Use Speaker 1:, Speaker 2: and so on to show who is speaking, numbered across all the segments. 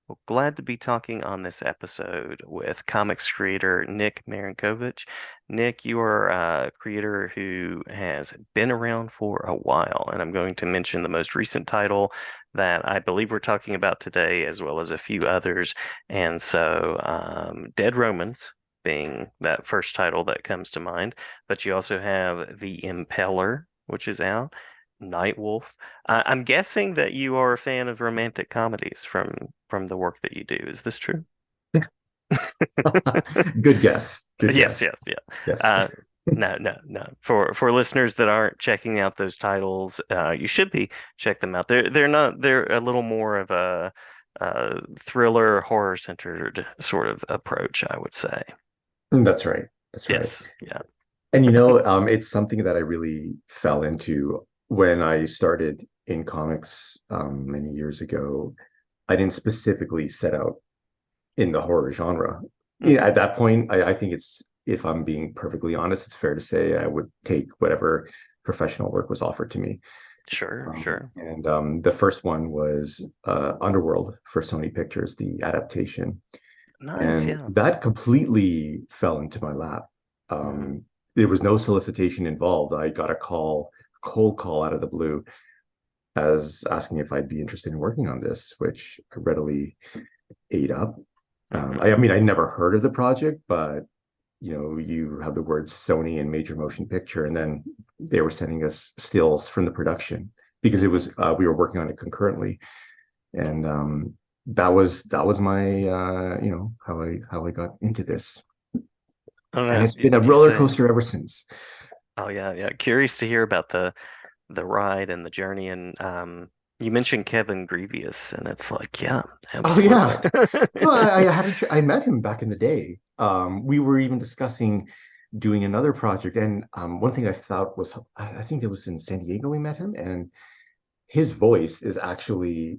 Speaker 1: Well, glad to be talking on this episode with comics creator Nick Marinkovich. Nick, you are a creator who has been around for a while, and I'm going to mention the most recent title that I believe we're talking about today, as well as a few others. And so, Dead Romans being that first title that comes to mind, but you also have The Impeller, which is out. Nightwolf. I'm guessing that you are a fan of romantic comedies from the work that you do. Is this true?
Speaker 2: Good guess. Good
Speaker 1: Yes,
Speaker 2: guess.
Speaker 1: yes, yeah.
Speaker 2: Yes.
Speaker 1: Uh, no, no, no. For listeners that aren't checking out those titles, you should be check them out. They're a little more of a thriller horror centered sort of approach, I would say.
Speaker 2: That's right. That's right.
Speaker 1: Yes, yeah.
Speaker 2: And it's something that I really fell into when I started in comics many years ago. I didn't specifically set out in the horror genre. Yeah,
Speaker 1: Hmm.
Speaker 2: at that point, I think if I'm being perfectly honest, it's fair to say I would take whatever professional work was offered to me.
Speaker 1: Sure, sure.
Speaker 2: And the first one was Underworld for Sony Pictures, the adaptation.
Speaker 1: Nice,
Speaker 2: And
Speaker 1: yeah.
Speaker 2: that completely fell into my lap.
Speaker 1: Hmm.
Speaker 2: There was no solicitation involved. I got a cold call out of the blue as asking if I'd be interested in working on this, which I readily ate up.
Speaker 1: Hmm.
Speaker 2: I mean, I never heard of the project, but you have the words Sony and Major Motion Picture, and then they were sending us stills from the production because it was we were working on it concurrently, and that was my how I got into this,
Speaker 1: I don't
Speaker 2: and
Speaker 1: know.
Speaker 2: it's been a
Speaker 1: You
Speaker 2: roller
Speaker 1: say,
Speaker 2: coaster ever since.
Speaker 1: oh yeah, yeah. Curious to hear about the ride and the journey. And you mentioned Kevin Grievous, and it's like, yeah,
Speaker 2: Oh
Speaker 1: absolutely.
Speaker 2: yeah, well, I met him back in the day. We were even discussing doing another project, and one thing I thought was I think it was in San Diego we met him, and his voice is actually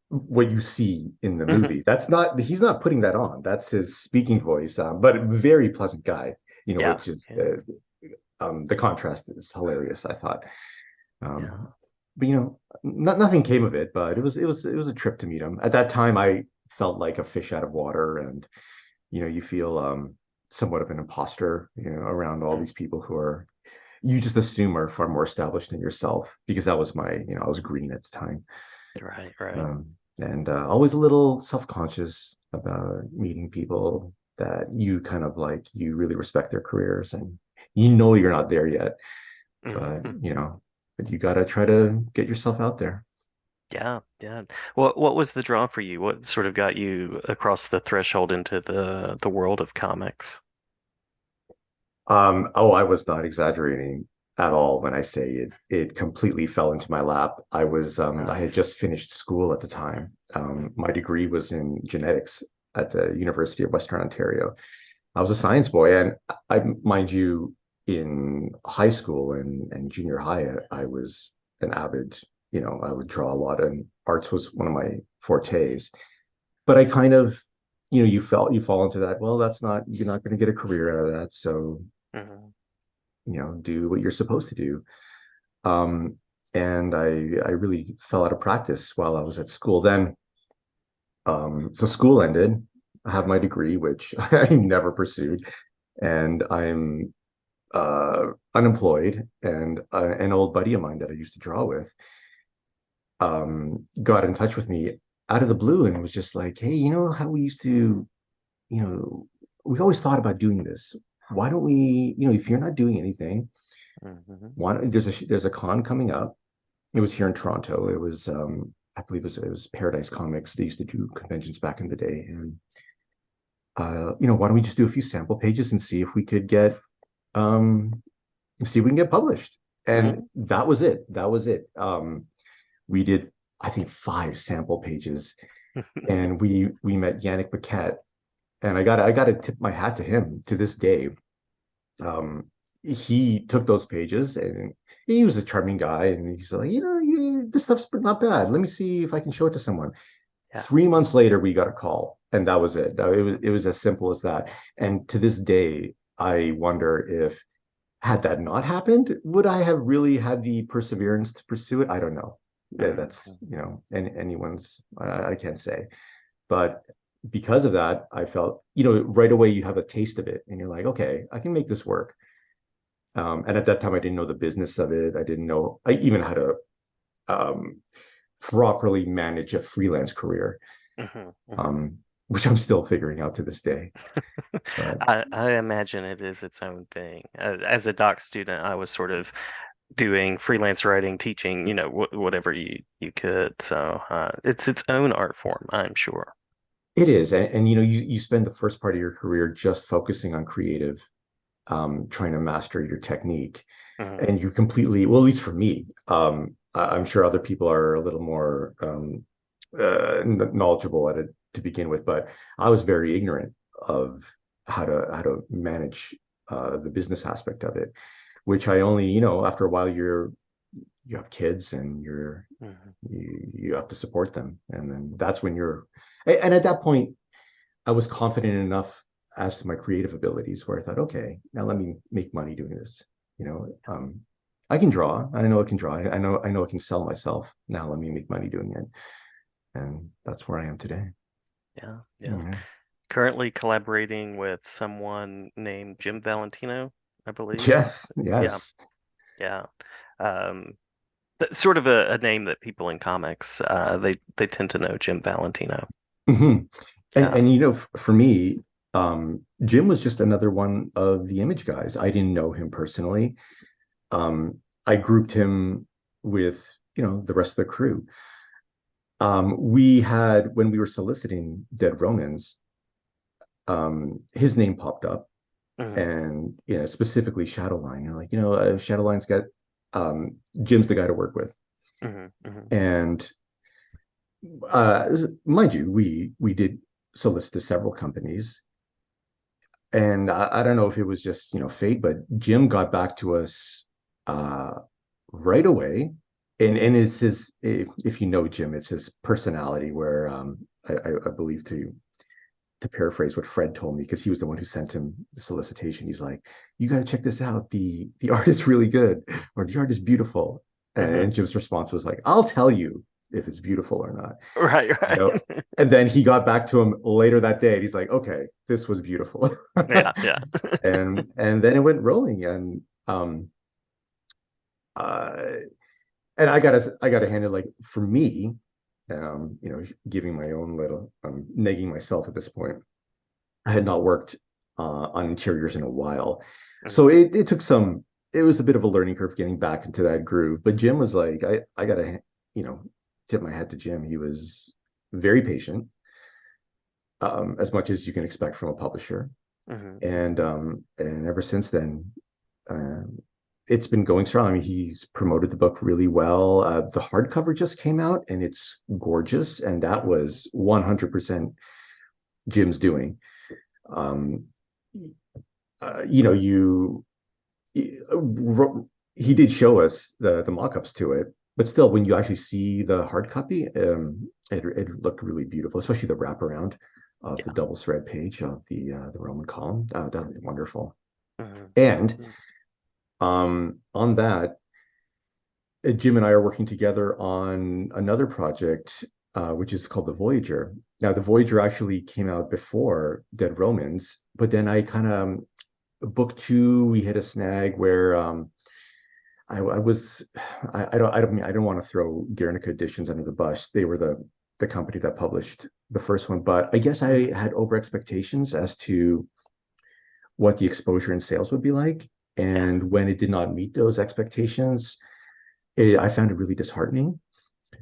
Speaker 2: what you see in the
Speaker 1: Hmm.
Speaker 2: movie. He's not putting that on. That's his speaking voice, but very pleasant guy,
Speaker 1: Yeah,
Speaker 2: which is
Speaker 1: yeah,
Speaker 2: the contrast is hilarious, I thought. Um,
Speaker 1: yeah.
Speaker 2: but nothing came of it, but it was a trip to meet him. At that time, I felt like a fish out of water, and you feel somewhat of an imposter, around all
Speaker 1: Mm.
Speaker 2: these people who are you just assume are far more established than yourself because that was I was green at the time.
Speaker 1: Right, right.
Speaker 2: And always a little self-conscious about meeting people that you kind of like, you really respect their careers and you're not there yet, but
Speaker 1: Hmm.
Speaker 2: but you got to try to get yourself out there.
Speaker 1: Yeah, yeah. What was the draw for you? What sort of got you across the threshold into the world of comics?
Speaker 2: Oh, I was not exaggerating at all when I say it completely fell into my lap. I had
Speaker 1: Nice.
Speaker 2: just finished school at the time. My degree was in genetics at the University of Western Ontario. I was a science boy, and mind you, in high school and junior high, I was an avid, I would draw a lot, and arts was one of my fortes. But I kind of, you fall into that. Well, you're not going to get a career out of that, so
Speaker 1: Hmm.
Speaker 2: do what you're supposed to do. Um, and I really fell out of practice while I was at school. Then, so school ended. I have my degree, which I never pursued, and I'm unemployed. And an old buddy of mine that I used to draw with got in touch with me out of the blue and was just like, "Hey, you know how we used to, you know, we always thought about doing this. Why don't we, if you're not doing anything,
Speaker 1: Hmm.
Speaker 2: why don't, there's a con coming up. It was here in Toronto. It was I believe it was Paradise Comics. They used to do conventions back in the day, and why don't we just do a few sample pages and um see if we can get published. And
Speaker 1: Hmm.
Speaker 2: that was it. That was it. We did, I think, 5 sample pages, and we met Yannick Paquette, and I got to tip my hat to him to this day. He took those pages, and he was a charming guy, and he's like, this stuff's not bad. Let me see if I can show it to someone.
Speaker 1: Yeah.
Speaker 2: 3 months later, we got a call, and that was it. It was as simple as that. And to this day, I wonder if had that not happened, would I have really had the perseverance to pursue it? I don't know. Yeah,
Speaker 1: Mhm.
Speaker 2: that's, and anyone's, I can't say. But because of that, I felt, right away you have a taste of it and you're like, okay, I can make this work. And at that time, I didn't know the business of it. I didn't know I even how to um, properly manage a freelance career,
Speaker 1: Mhm. Mhm.
Speaker 2: um, which I'm still figuring out to this day. But
Speaker 1: I imagine it is its own thing. As a doc student, I was sort of doing freelance writing, teaching, whatever you could. So it's its own art form, I'm sure.
Speaker 2: it is, and you spend the first part of your career just focusing on creative, trying to master your technique,
Speaker 1: Hmm.
Speaker 2: and you completely, well, at least for me, I'm sure other people are a little more knowledgeable at it to begin with, but I was very ignorant of how to manage the business aspect of it, which I only, after a while you have kids and
Speaker 1: Hmm.
Speaker 2: you have to support them, and then that's when and at that point I was confident enough as to my creative abilities where I thought, okay, now let me make money doing this. You know, I can draw. I know I can draw. I know I can sell myself. Now let me make money doing it, and that's where I am today.
Speaker 1: Yeah, yeah.
Speaker 2: Yeah.
Speaker 1: Currently collaborating with someone named Jim Valentino, I believe.
Speaker 2: Yes,
Speaker 1: Yeah,
Speaker 2: yes.
Speaker 1: yeah. Um, Sort of a name that people in comics they tend to know Jim Valentino.
Speaker 2: Hmm. And
Speaker 1: Yeah.
Speaker 2: for me, Jim was just another one of the image guys. I didn't know him personally. I grouped him with the rest of the crew. We had, when we were soliciting Dead Romans, his name popped up,
Speaker 1: Hmm.
Speaker 2: and specifically Shadowline. You're like, Shadowline's got Jim's the guy to work with,
Speaker 1: Hmm. Hmm.
Speaker 2: and uh, mind you, we did solicit to several companies, and I don't know if it was just fate, but Jim got back to us uh, right away, and it's his, if you know Jim, it's his personality where I believe to paraphrase what Fred told me, because he was the one who sent him the solicitation. He's like, "You got to check this out. The art is really good, or the art is beautiful." And
Speaker 1: Hmm.
Speaker 2: Jim's response was like, "I'll tell you if it's beautiful or not."
Speaker 1: Right,
Speaker 2: You
Speaker 1: right.
Speaker 2: know. And then he got back to him later that day, and he's like, "Okay, this was beautiful."
Speaker 1: Yeah, yeah.
Speaker 2: And then it went rolling, uh, and I gotta hand it, like, for me, giving my own little negging myself at this point. I had not worked on interiors in a while. So
Speaker 1: Hmm.
Speaker 2: it took it was a bit of a learning curve getting back into that groove. But Jim was like, I gotta, you know, tip my hat to Jim. He was very patient, as much as you can expect from a publisher.
Speaker 1: Hmm.
Speaker 2: And ever since then, um, it's been going strong. I mean, he's promoted the book really well. The hardcover just came out and it's gorgeous. And that
Speaker 1: Hmm.
Speaker 2: was 100% Jim's doing. Um, you know, he did show us the mock-ups to it, but still, when you actually see the hard copy, it looked really beautiful, especially the wraparound of the
Speaker 1: Yeah.
Speaker 2: double thread page of the Roman column. That was wonderful.
Speaker 1: Hmm.
Speaker 2: And on that, Jim and I are working together on another project, which is called the Voyager. Now, the Voyager actually came out before Dead Romans, but then I kind of book two, we hit a snag where I was I don't want to throw Guernica Editions under the bus. They were the company that published the first one, but I guess I
Speaker 1: Hmm.
Speaker 2: had over expectations as to what the exposure and sales would be like.
Speaker 1: Yeah.
Speaker 2: And when it did not meet those expectations, I found it really disheartening.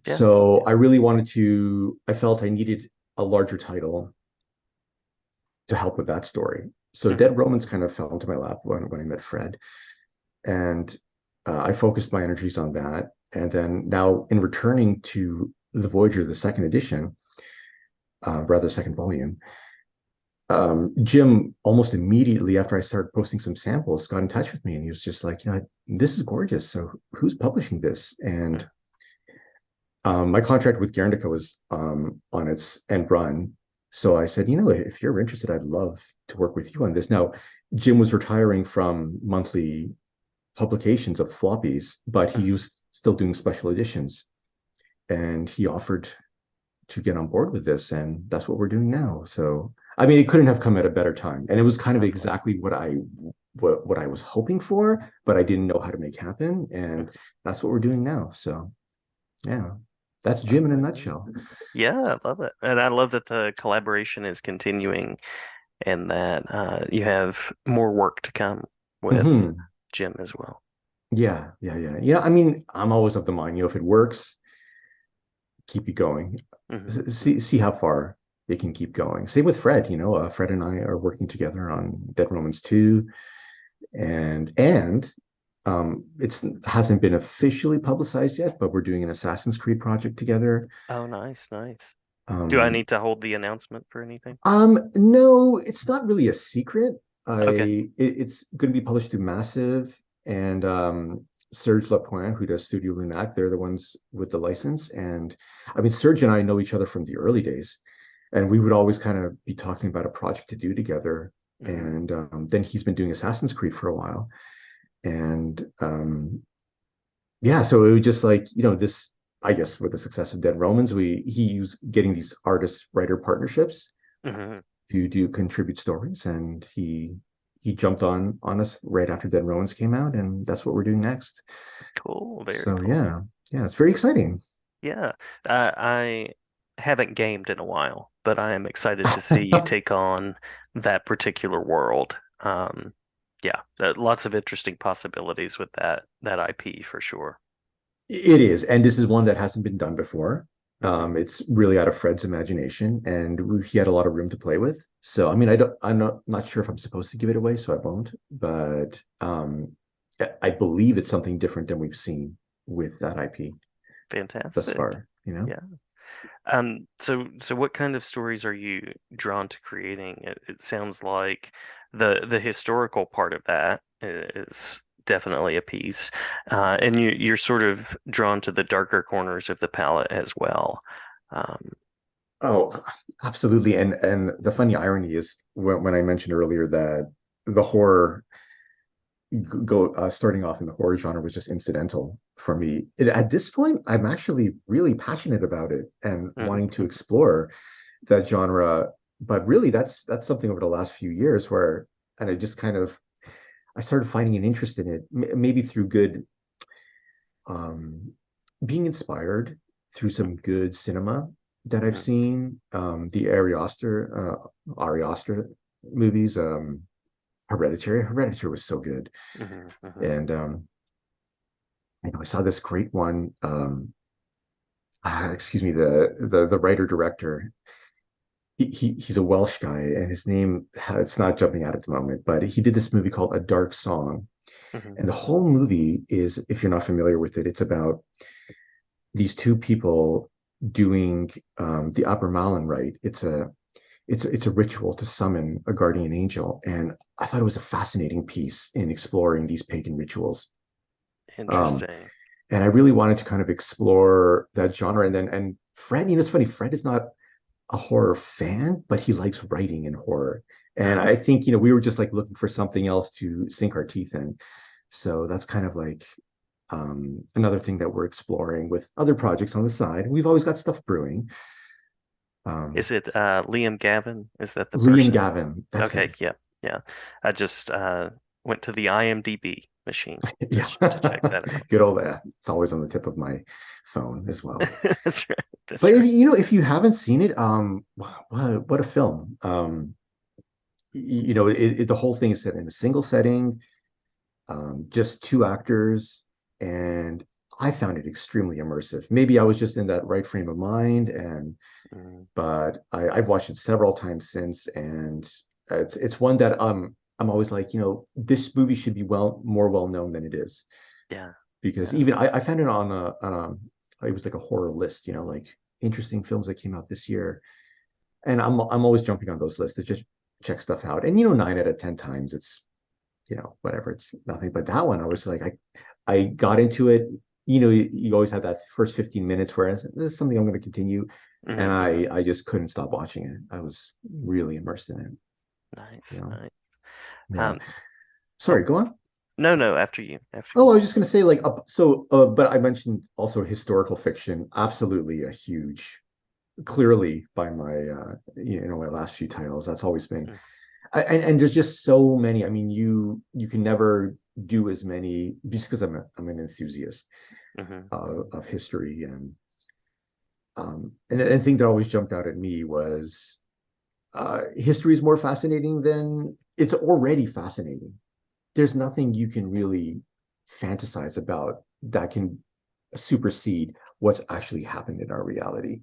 Speaker 1: Yeah.
Speaker 2: So I felt I needed a larger title to help with that story. So
Speaker 1: Hmm.
Speaker 2: Dead Romans kind of fell into my lap when I met Fred. And I focused my energies on that. And then now, in returning to the Voyager, the second edition, rather second volume, Jim almost immediately after I started posting some samples got in touch with me, and he was just like, this is gorgeous. So who's publishing this? And my contract with Guernica was on its end run. So I said, if you're interested, I'd love to work with you on this. Now, Jim was retiring from monthly publications of floppies, but he
Speaker 1: Hmm.
Speaker 2: was still doing special editions. and he offered to get on board with this, and that's what we're doing now. So, I mean, it couldn't have come at a better time, and it was kind of
Speaker 1: Lovely.
Speaker 2: exactly what I was hoping for, but I didn't know how to make happen, and
Speaker 1: Mhm.
Speaker 2: that's what we're doing now. So, yeah, that's Jim in a
Speaker 1: Lovely.
Speaker 2: nutshell.
Speaker 1: Yeah, I love it. And I love that the collaboration is continuing and that you have more work to come with
Speaker 2: Hmm.
Speaker 1: Jim as well.
Speaker 2: Yeah, yeah, yeah. Yeah, I mean, I'm always of the mind, if it works, keep it going.
Speaker 1: Hmm.
Speaker 2: See how far it can keep going. Same with Fred, Fred and I are working together on Dead Romans 2, and it's hasn't been officially publicized yet, but we're doing an Assassin's Creed project together.
Speaker 1: Oh, nice, nice. Do I
Speaker 2: Um,
Speaker 1: need to hold the announcement for anything?
Speaker 2: no, it's not really a secret.
Speaker 1: Okay.
Speaker 2: It's going to be published through Massive and Serge Lapointe, who does Studio Lunac. They're the ones with the license. And I mean, Serge and I know each other from the early days, and we would always kind of be talking about a project to do together.
Speaker 1: Hmm.
Speaker 2: And then he's been doing Assassin's Creed for a while, and yeah, so it was just like, this, I guess with the success of Dead Romans, he was getting these artist writer partnerships
Speaker 1: Hmm.
Speaker 2: to do contribute stories, and he jumped on us right after Dead Romans came out, and that's what we're doing next.
Speaker 1: Cool. Very
Speaker 2: So
Speaker 1: cool.
Speaker 2: yeah, it's very exciting.
Speaker 1: Yeah. I haven't gamed in a while, but I am excited to see you take on that particular world. Yeah, lots of interesting possibilities with that IP for sure.
Speaker 2: It is, and this is one that hasn't been done before.
Speaker 1: Hmm.
Speaker 2: It's really out of Fred's imagination, and he had a lot of room to play with. So, I mean, I'm not sure if I'm supposed to give it away, so I won't. But I believe it's something different than we've seen with that IP thus
Speaker 1: Fantastic.
Speaker 2: far.
Speaker 1: Yeah. So what kind of stories are you drawn to creating? It sounds like the historical part of that is definitely a piece, and you're sort of drawn to the darker corners of the palette as well. Um,
Speaker 2: Oh, absolutely. And the funny irony is when I mentioned earlier that the horror go starting off in the horror genre was just incidental for me. At this point, I'm actually really passionate about it and wanting to
Speaker 1: mhm,
Speaker 2: explore that genre. But really, that's something over the last few years where, and I started finding an interest in it, maybe through good, um, being inspired through some good cinema that I've
Speaker 1: mhm,
Speaker 2: seen. The Ari Aster movies, Hereditary. Hereditary was so good,
Speaker 1: mhm, mhm,
Speaker 2: and I saw this great one. Excuse me, the writer director. He's a Welsh guy, and his name it's not jumping out at the moment, but he did this movie called A Dark Song,
Speaker 1: mhm,
Speaker 2: and the whole movie is, if you're not familiar with it, it's about these two people doing the Upper Malin rite. It's a ritual to summon a guardian angel, and I thought it was a fascinating piece in exploring these pagan rituals. Um,
Speaker 1: Interesting.
Speaker 2: and I really wanted to kind of explore that genre. And Fred, it's funny, Fred is not a horror fan, but he likes writing in horror. And I think, we were just like looking for something else to sink our teeth in. So that's kind of like another thing that we're exploring with other projects on the side. We've always got stuff brewing. Um,
Speaker 1: Is it Liam Gavin? Is that the
Speaker 2: Liam
Speaker 1: person?
Speaker 2: Gavin, that's
Speaker 1: Okay,
Speaker 2: him.
Speaker 1: yeah, yeah. I just went to the IMDb machine to
Speaker 2: Yeah,
Speaker 1: to check that out.
Speaker 2: good old that. It's always on the tip of my phone as well.
Speaker 1: That's right.
Speaker 2: But
Speaker 1: That's
Speaker 2: if
Speaker 1: right.
Speaker 2: if you haven't seen it, what a film. The whole thing is set in a single setting, just two actors, and I found it extremely immersive. Maybe I was just in that right frame of mind,
Speaker 1: Mm,
Speaker 2: but I've watched it several times since, and it's one that I'm always like, this movie should be more well known than it is,
Speaker 1: yeah,
Speaker 2: because
Speaker 1: yeah.
Speaker 2: even I found it it was like a horror list, like interesting films that came out this year, and I'm always jumping on those lists to just check stuff out, and 9 out of 10 times it's whatever, it's nothing. But that one, I was like, I got into it. You always have that first 15 minutes where this is something I'm going to continue, and
Speaker 1: Hmm.
Speaker 2: I just couldn't stop watching it. I was really immersed in it. You
Speaker 1: Nice,
Speaker 2: know,
Speaker 1: nice.
Speaker 2: yeah.
Speaker 1: Um,
Speaker 2: Sorry,
Speaker 1: oh,
Speaker 2: go on.
Speaker 1: No, no, after you, after
Speaker 2: Oh,
Speaker 1: you.
Speaker 2: I was just going to say, like, but I mentioned also historical fiction, absolutely a huge, clearly by my last few titles, that's always been,
Speaker 1: Mm,
Speaker 2: and there's just so many. I mean, you can never do as many just because I'm an enthusiast
Speaker 1: mm-hmm.
Speaker 2: of history, and the thing that always jumped out at me was history is more fascinating than it's already fascinating. There's nothing you can really fantasize about that can supersede what's actually happened in our reality.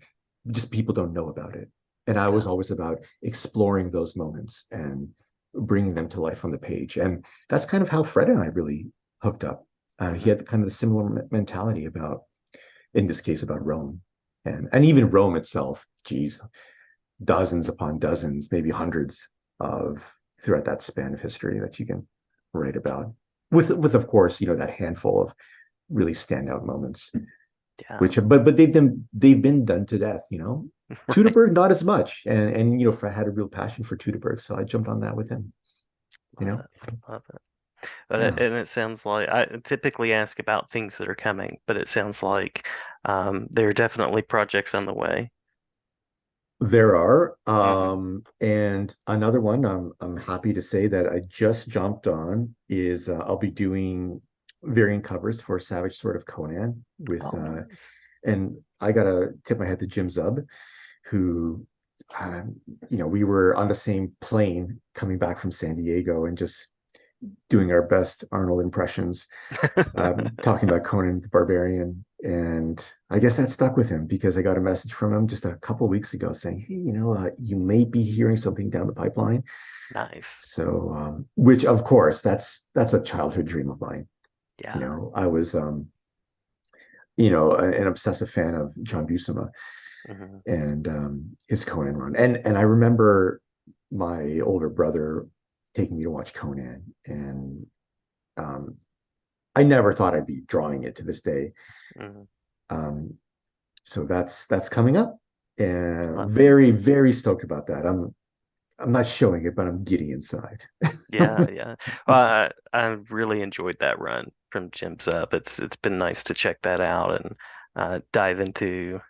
Speaker 2: Just people don't know about it. And I was
Speaker 1: Yeah.
Speaker 2: always about exploring those moments and bringing them to life on the page. And that's kind of how Fred and I really hooked up. He
Speaker 1: Mm-hmm.
Speaker 2: had kind of the similar mentality about, in this case, about Rome. And even Rome itself, geez, dozens upon dozens, maybe hundreds of throughout that span of history that you can write about. With of course, that handful of really standout moments,
Speaker 1: Yeah.
Speaker 2: which but they've been done to death.
Speaker 1: Right.
Speaker 2: Teutoburg, not as much. And Fred had a real passion for Teutoburg, so I jumped on that with him, you
Speaker 1: Love
Speaker 2: know?
Speaker 1: it. Love it. But
Speaker 2: Yeah.
Speaker 1: and it sounds like I typically ask about things that are coming, but it sounds like there are definitely projects on the way.
Speaker 2: There are.
Speaker 1: Hmm.
Speaker 2: And another one I'm happy to say that I just jumped on is I'll be doing variant covers for Savage Sword of Conan with
Speaker 1: Oh, nice.
Speaker 2: and I gotta tip my hat to Jim Zub, who we were on the same plane coming back from San Diego and just doing our best Arnold impressions, talking about Conan the Barbarian. And I guess that stuck with him because I got a message from him just a couple of weeks ago saying, hey, you may be hearing something down the pipeline.
Speaker 1: Nice.
Speaker 2: So, which of course, that's a childhood dream of mine.
Speaker 1: Yeah.
Speaker 2: I was, an obsessive fan of John Buscema
Speaker 1: Hmm.
Speaker 2: and his Conan run. And I remember my older brother taking me to watch Conan, and um, I never thought I'd be drawing it to this day.
Speaker 1: Hmm.
Speaker 2: Um, so that's coming up, and
Speaker 1: Love it.
Speaker 2: very very stoked about that. I'm not showing it, but I'm giddy inside.
Speaker 1: Yeah, yeah. Well, I really enjoyed that run from Jim's Up. It's been nice to check that out and dive into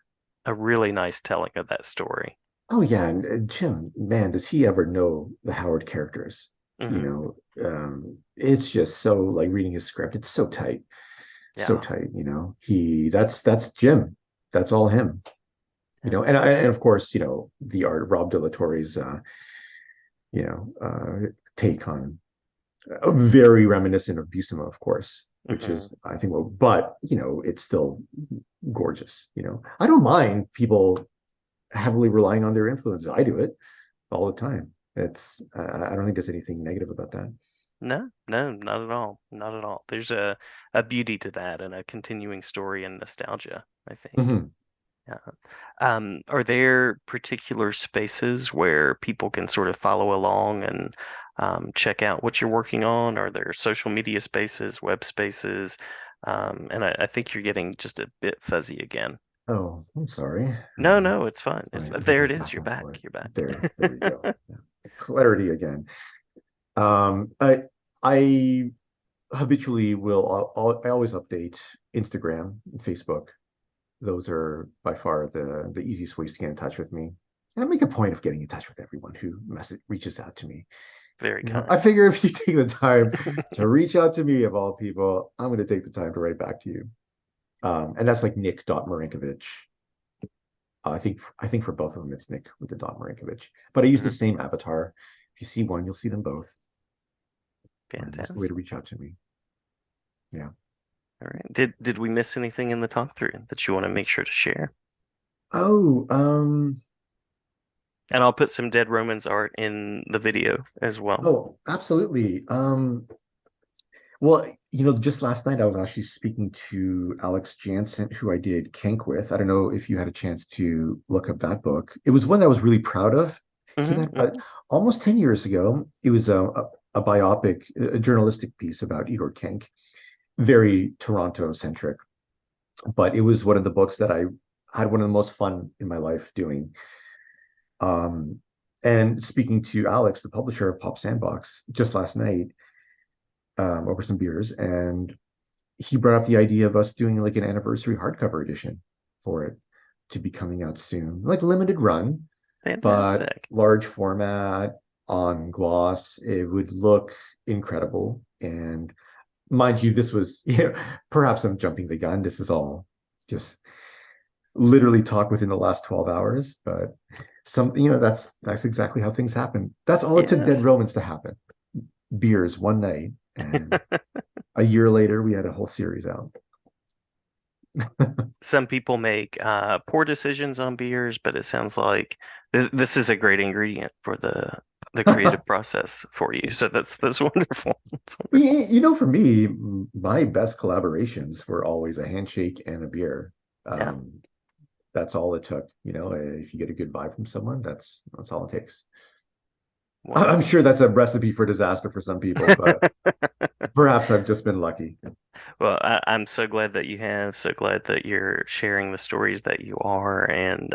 Speaker 1: a really nice telling of that story.
Speaker 2: Oh yeah, and Jim, man, does he ever know the Howard characters?
Speaker 1: Hmm.
Speaker 2: It's just so like reading his script. It's so tight, so
Speaker 1: Yeah.
Speaker 2: tight. That's Jim. That's all him.
Speaker 1: Yeah.
Speaker 2: And of course, the art of Rob de la Torre's, take on very reminiscent of Buscema, of course, which
Speaker 1: Hmm.
Speaker 2: is I think, well, but it's still gorgeous. I don't mind people heavily relying on their influences. I do it all the time. I don't think there's anything negative about that.
Speaker 1: No, no, not at all. Not at all. There's a beauty to that and a continuing story and nostalgia, I think.
Speaker 2: Mhm.
Speaker 1: Yeah. Are there particular spaces where people can sort of follow along and check out what you're working on? Are there social media spaces, web spaces? And I think you're getting just a bit fuzzy again.
Speaker 2: Oh, I'm sorry.
Speaker 1: No, no, it's fine.
Speaker 2: Let
Speaker 1: It's
Speaker 2: me, let me
Speaker 1: there
Speaker 2: go
Speaker 1: it is.
Speaker 2: back
Speaker 1: You're
Speaker 2: and
Speaker 1: back.
Speaker 2: forth.
Speaker 1: You're back.
Speaker 2: There we go. Yeah. Clarity again. I habitually I always update Instagram and Facebook. Those are by far the easiest ways to get in touch with me. And I make a point of getting in touch with everyone who reaches out to me.
Speaker 1: Very
Speaker 2: I
Speaker 1: kind.
Speaker 2: figure if you take the time to reach out to me, of all people, I'm going to take the time to write back to you. And that's like Nick Marinkovich. I think for both of them, it's Nick with the Marinkovich. But I use the
Speaker 1: Mhm.
Speaker 2: same avatar. If you see one, you'll see them both. Just the way to
Speaker 1: Fantastic.
Speaker 2: reach out to me. Yeah.
Speaker 1: All right. Did we miss anything in the talk through that you want to make sure to share?
Speaker 2: Oh,
Speaker 1: And I'll put some Dead Romans art in the video as well.
Speaker 2: absolutely. Well, just last night I was actually speaking to Alex Jansen, who I did Kink with. I don't know if you had a chance to look up that book. It was one I was really proud of. Came
Speaker 1: Hmm.
Speaker 2: out
Speaker 1: Hmm.
Speaker 2: almost 10 years ago. It was a biopic, a journalistic piece about Igor Kink, very Toronto centric. But it was one of the books that I had one of the most fun in my life doing. And speaking to Alex, the publisher of Pop Sandbox, just last night, over some beers, and he brought up the idea of us doing like an anniversary hardcover edition for it to be coming out soon, like limited run, but
Speaker 1: Fantastic.
Speaker 2: large format on gloss. It would look incredible. And mind you, this was, perhaps I'm jumping the gun. This is all just literally talk within the last 12 hours, but that's exactly how things happen. That's all it took Dead
Speaker 1: Yes.
Speaker 2: Romans to happen. Beers one night, and a year later we had a whole series out.
Speaker 1: Some people make poor decisions on beers, but it sounds like this is a great ingredient for the creative process for you. So that's wonderful. That's wonderful.
Speaker 2: For me, my best collaborations were always a handshake and a beer.
Speaker 1: Yeah.
Speaker 2: Um, that's all it took. If you get a good vibe from someone, that's all it takes. I'm
Speaker 1: Wonderful.
Speaker 2: sure that's a recipe for disaster for some people, but perhaps I've just been lucky.
Speaker 1: Well, I'm so glad that you have, so glad that you're sharing the stories that you are, and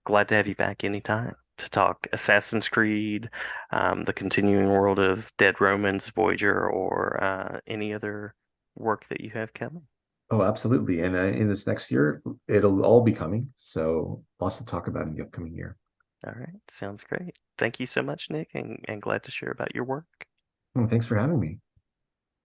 Speaker 1: glad to have you back anytime to talk Assassin's Creed, the continuing world of Dead Romans, Voyager, or any other work that you have coming.
Speaker 2: Oh, absolutely. And in this next year, it'll all be coming. So lots to talk about in the upcoming year.
Speaker 1: All right, sounds great. Thank you so much, Nick, and glad to share about your work.
Speaker 2: Thanks for having me.